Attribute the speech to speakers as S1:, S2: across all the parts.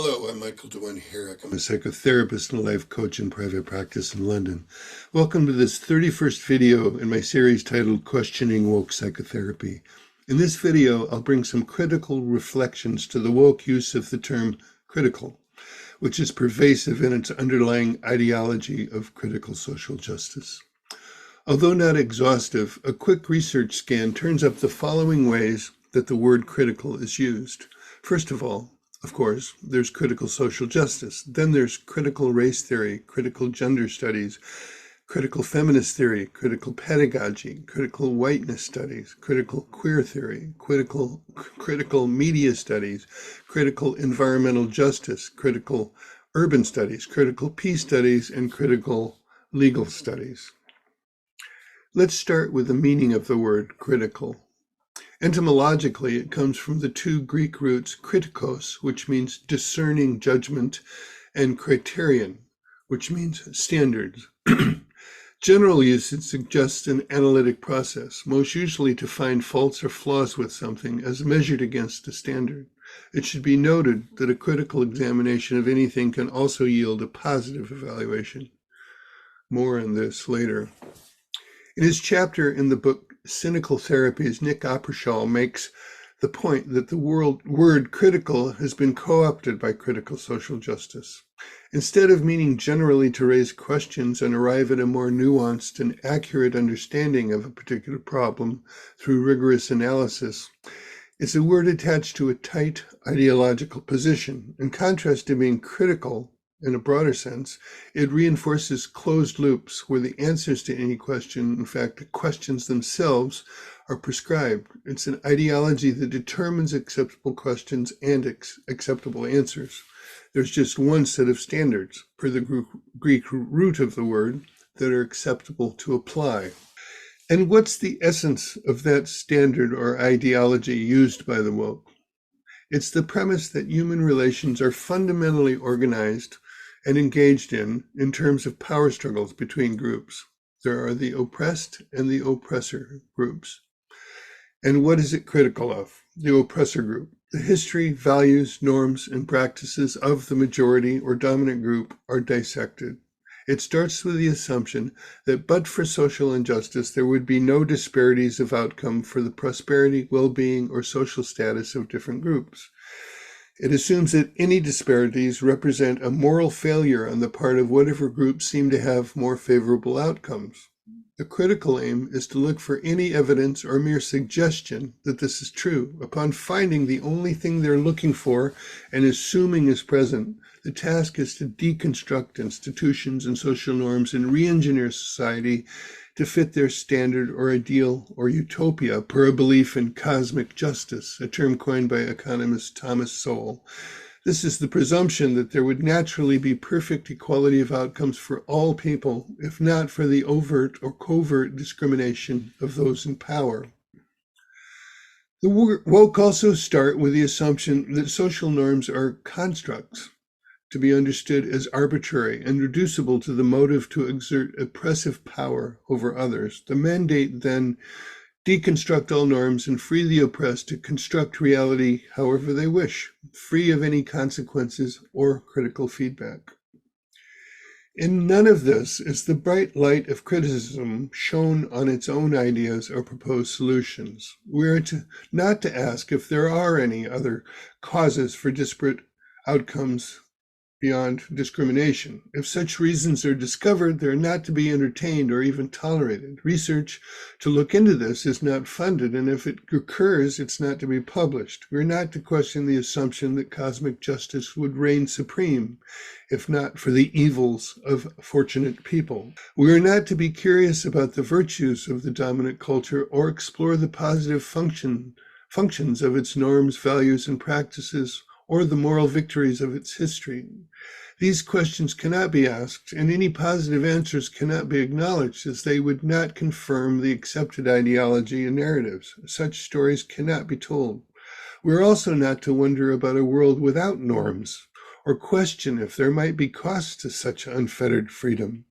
S1: Hello, I'm Michael Dewan-Herrick. I'm a psychotherapist and a life coach in private practice in London. Welcome to this 31st video in my series titled Questioning Woke Psychotherapy. In this video, I'll bring some critical reflections to the woke use of the term critical, which is pervasive in its underlying ideology of critical social justice. Although not exhaustive, a quick research scan turns up the following ways that the word critical is used. First of all, of course, there's critical social justice. Then there's critical race theory, critical gender studies, critical feminist theory, critical pedagogy, critical whiteness studies, critical queer theory, critical media studies, critical environmental justice, critical urban studies, critical peace studies, and critical legal studies. Let's start with the meaning of the word critical. Etymologically, it comes from the two Greek roots kritikos, which means discerning judgment, and criterion, which means standards. General usage suggests an analytic process, most usually to find faults or flaws with something as measured against a standard. It should be noted that a critical examination of anything can also yield a positive evaluation. More on this later. In his chapter in the book Cynical Therapies, Nick Oppershall makes the point that the word critical has been co-opted by critical social justice. Instead of meaning generally to raise questions and arrive at a more nuanced and accurate understanding of a particular problem through rigorous analysis, it's a word attached to a tight ideological position. In contrast to being critical, in a broader sense, it reinforces closed loops where the answers to any question, in fact, the questions themselves, are prescribed. It's an ideology that determines acceptable questions and acceptable answers. There's just one set of standards, per the Greek root of the word, that are acceptable to apply. And what's the essence of that standard or ideology used by the woke? It's the premise that human relations are fundamentally organized and engaged in terms of power struggles between groups. There are the oppressed and the oppressor groups. And what is it critical of? The oppressor group. The history, values, norms, and practices of the majority or dominant group are dissected. It starts with the assumption that but for social injustice, there would be no disparities of outcome for the prosperity, well-being, or social status of different groups. It assumes that any disparities represent a moral failure on the part of whatever groups seem to have more favorable outcomes. The critical aim is to look for any evidence or mere suggestion that this is true. Upon finding the only thing they're looking for and assuming is present, the task is to deconstruct institutions and social norms and re-engineer society to fit their standard or ideal or utopia per a belief in cosmic justice, a term coined by economist Thomas Sowell. This is the presumption that there would naturally be perfect equality of outcomes for all people, if not for the overt or covert discrimination of those in power. The woke also start with the assumption that social norms are constructs, to be understood as arbitrary and reducible to the motive to exert oppressive power over others. The mandate then deconstruct all norms and free the oppressed to construct reality however they wish, free of any consequences or critical feedback. In none of this is the bright light of criticism shone on its own ideas or proposed solutions. We are not to ask if there are any other causes for disparate outcomes beyond discrimination. If such reasons are discovered, they're not to be entertained or even tolerated. Research to look into this is not funded, and if it occurs, it's not to be published. We're not to question the assumption that cosmic justice would reign supreme, if not for the evils of fortunate people. We are not to be curious about the virtues of the dominant culture or explore the positive functions of its norms, values, and practices, or the moral victories of its history. These questions cannot be asked, and any positive answers cannot be acknowledged, as they would not confirm the accepted ideology and narratives. Such stories cannot be told. We're also not to wonder about a world without norms, or question if there might be costs to such unfettered freedom.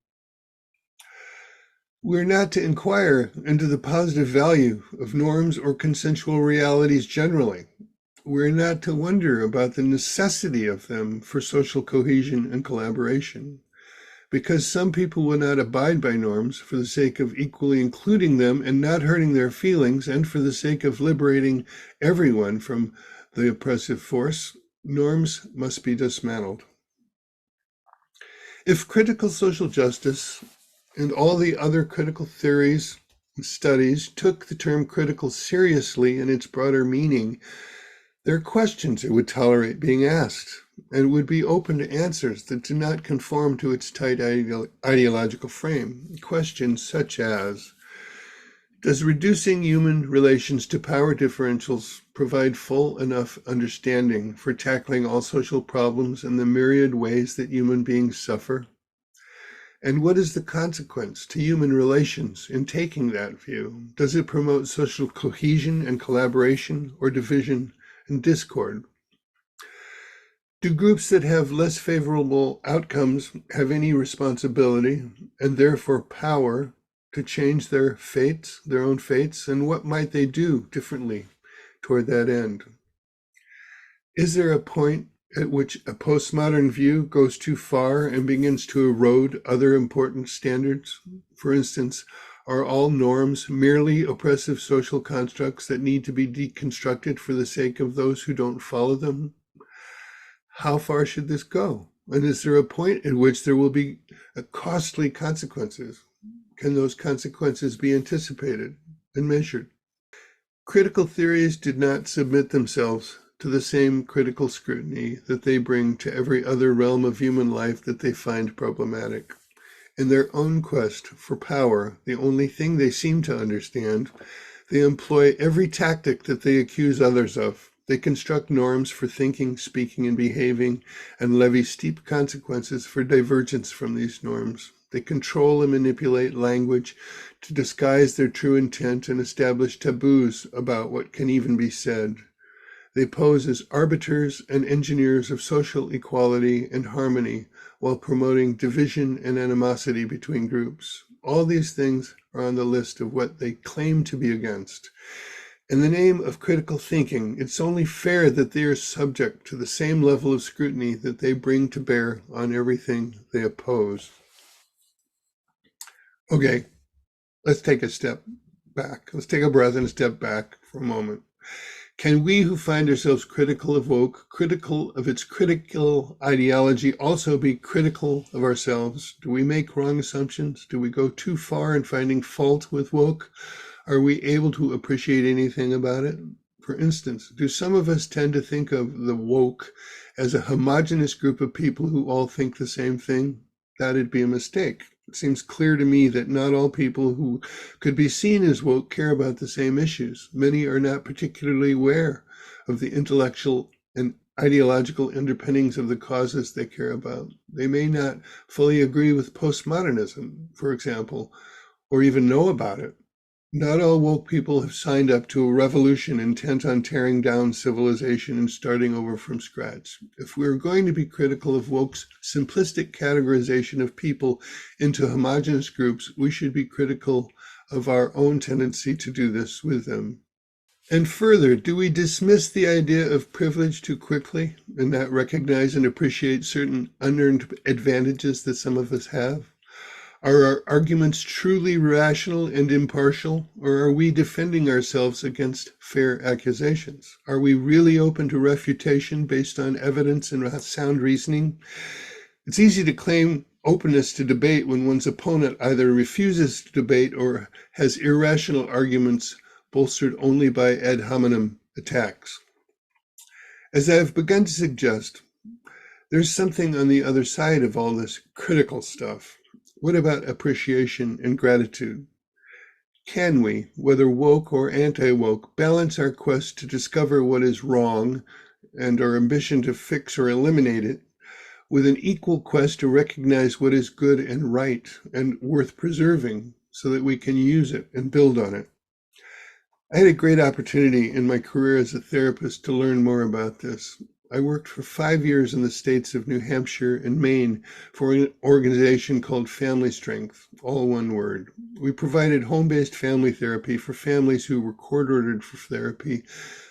S1: We're not to inquire into the positive value of norms or consensual realities generally. we're not to wonder about the necessity of them for social cohesion and collaboration, because some people will not abide by norms for the sake of equally including them and not hurting their feelings, and for the sake of liberating everyone from the oppressive force. Norms must be dismantled. If critical social justice and all the other critical theories and studies took the term critical seriously in its broader meaning, there are questions it would tolerate being asked and would be open to answers that do not conform to its tight ideological frame. Questions such as, does reducing human relations to power differentials provide full enough understanding for tackling all social problems and the myriad ways that human beings suffer? And what is the consequence to human relations in taking that view? Does it promote social cohesion and collaboration, or division and discord? Do groups that have less favorable outcomes have any responsibility and therefore power to change their fates, their own fates? And what might they do differently toward that end? Is there a point at which a postmodern view goes too far and begins to erode other important standards? For instance, are all norms merely oppressive social constructs that need to be deconstructed for the sake of those who don't follow them? How far should this go? And is there a point at which there will be costly consequences? Can those consequences be anticipated and measured? Critical theories did not submit themselves to the same critical scrutiny that they bring to every other realm of human life that they find problematic. In their own quest for power, the only thing they seem to understand, they employ every tactic that they accuse others of. They construct norms for thinking, speaking, and behaving, and levy steep consequences for divergence from these norms. They control and manipulate language to disguise their true intent and establish taboos about what can even be said. They pose as arbiters and engineers of social equality and harmony while promoting division and animosity between groups. All these things are on the list of what they claim to be against. In the name of critical thinking, it's only fair that they are subject to the same level of scrutiny that they bring to bear on everything they oppose. Okay, let's take a step back. Let's take a breath and a step back for a moment. Can we who find ourselves critical of woke, critical of its critical ideology, also be critical of ourselves? Do we make wrong assumptions? Do we go too far in finding fault with woke? Are we able to appreciate anything about it? For instance, do some of us tend to think of the woke as a homogeneous group of people who all think the same thing? That'd be a mistake. It seems clear to me that not all people who could be seen as woke care about the same issues. Many are not particularly aware of the intellectual and ideological underpinnings of the causes they care about. They may not fully agree with postmodernism, for example, or even know about it. Not all woke people have signed up to a revolution intent on tearing down civilization and starting over from scratch. If we're going to be critical of woke's simplistic categorization of people into homogeneous groups, we should be critical of our own tendency to do this with them. And further, do we dismiss the idea of privilege too quickly and not recognize and appreciate certain unearned advantages that some of us have? Are our arguments truly rational and impartial, or are we defending ourselves against fair accusations? Are we really open to refutation based on evidence and sound reasoning? It's easy to claim openness to debate when one's opponent either refuses to debate or has irrational arguments bolstered only by ad hominem attacks. As I've begun to suggest, there's something on the other side of all this critical stuff. What about appreciation and gratitude? Can we, whether woke or anti-woke, balance our quest to discover what is wrong and our ambition to fix or eliminate it with an equal quest to recognize what is good and right and worth preserving so that we can use it and build on it? I had a great opportunity in my career as a therapist to learn more about this. I worked for 5 years in the states of New Hampshire and Maine for an organization called Family Strength, all one word. We provided home-based family therapy for families who were court-ordered for therapy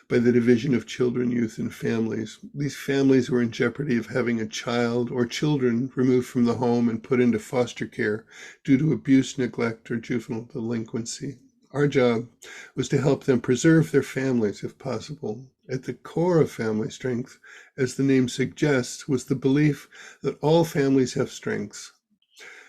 S1: by the Division of Children, Youth, and Families. These families were in jeopardy of having a child or children removed from the home and put into foster care due to abuse, neglect, or juvenile delinquency. Our job was to help them preserve their families if possible. At the core of Family Strength, as the name suggests, was the belief that all families have strengths.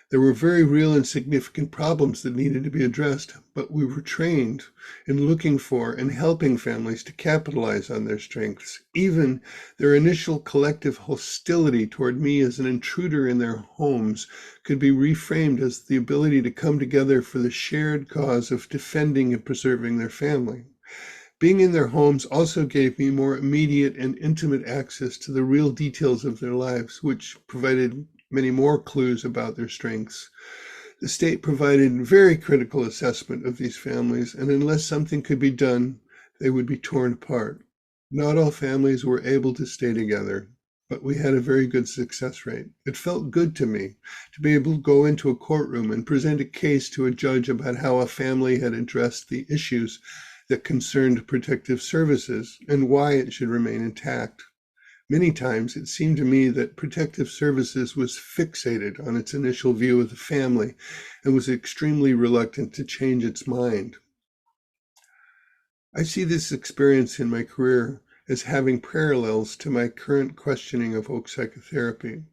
S1: There were very real and significant problems that needed to be addressed, but we were trained in looking for and helping families to capitalize on their strengths. Even their initial collective hostility toward me as an intruder in their homes could be reframed as the ability to come together for the shared cause of defending and preserving their family. Being in their homes also gave me more immediate and intimate access to the real details of their lives, which provided many more clues about their strengths. The state provided very critical assessment of these families, and unless something could be done, they would be torn apart. Not all families were able to stay together, but we had a very good success rate. It felt good to me to be able to go into a courtroom and present a case to a judge about how a family had addressed the issues that concerned protective services and why it should remain intact. Many times it seemed to me that protective services was fixated on its initial view of the family and was extremely reluctant to change its mind. I see this experience in my career as having parallels to my current questioning of Woke Psychotherapy.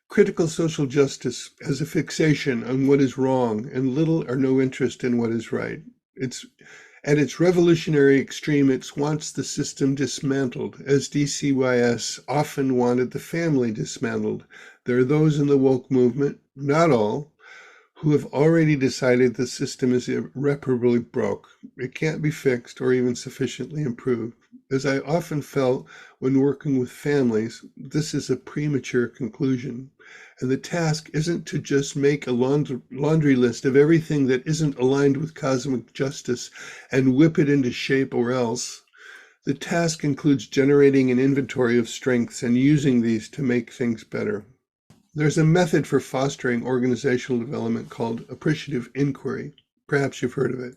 S1: Critical social justice has a fixation on what is wrong and little or no interest in what is right. At its revolutionary extreme, it wants the system dismantled, as DCYS often wanted the family dismantled. There are those in the woke movement, not all, who have already decided the system is irreparably broke. It can't be fixed or even sufficiently improved. As I often felt when working with families, this is a premature conclusion. And the task isn't to just make a laundry list of everything that isn't aligned with cosmic justice and whip it into shape or else. The task includes generating an inventory of strengths and using these to make things better. There's a method for fostering organizational development called appreciative inquiry. Perhaps you've heard of it.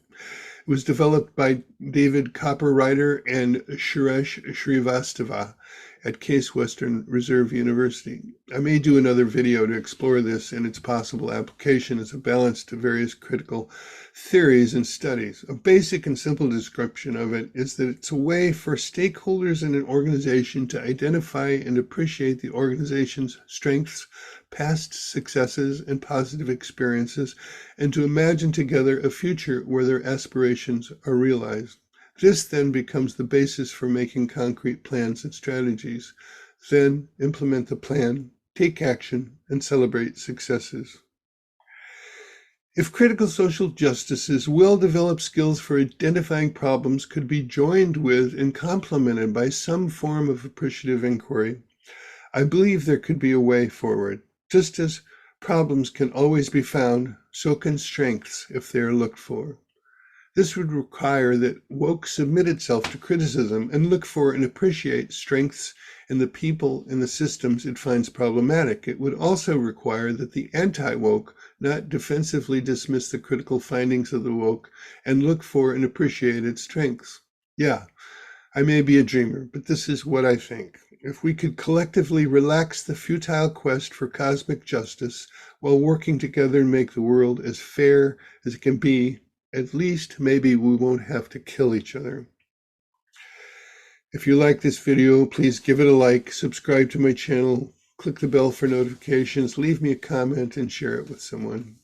S1: It was developed by David Copperrider and Suresh Srivastava at Case Western Reserve University. I may do another video to explore this and its possible application as a balance to various critical theories and studies. A basic and simple description of it is that it's a way for stakeholders in an organization to identify and appreciate the organization's strengths, past successes, and positive experiences, and to imagine together a future where their aspirations are realized. This then becomes the basis for making concrete plans and strategies. Then implement the plan, take action, and celebrate successes. If critical social justice's well-developed skills for identifying problems could be joined with and complemented by some form of appreciative inquiry, I believe there could be a way forward. Just as problems can always be found, so can strengths if they are looked for. This would require that woke submit itself to criticism and look for and appreciate strengths in the people and the systems it finds problematic. It would also require that the anti-woke not defensively dismiss the critical findings of the woke and look for and appreciate its strengths. Yeah, I may be a dreamer, but this is what I think. If we could collectively relax the futile quest for cosmic justice while working together and make the world as fair as it can be, at least maybe we won't have to kill each other. If you like this video, please give it a like, subscribe to my channel, click the bell for notifications, leave me a comment, and share it with someone.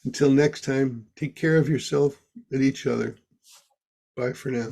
S1: Until next time, take care of yourself and each other. Bye for now.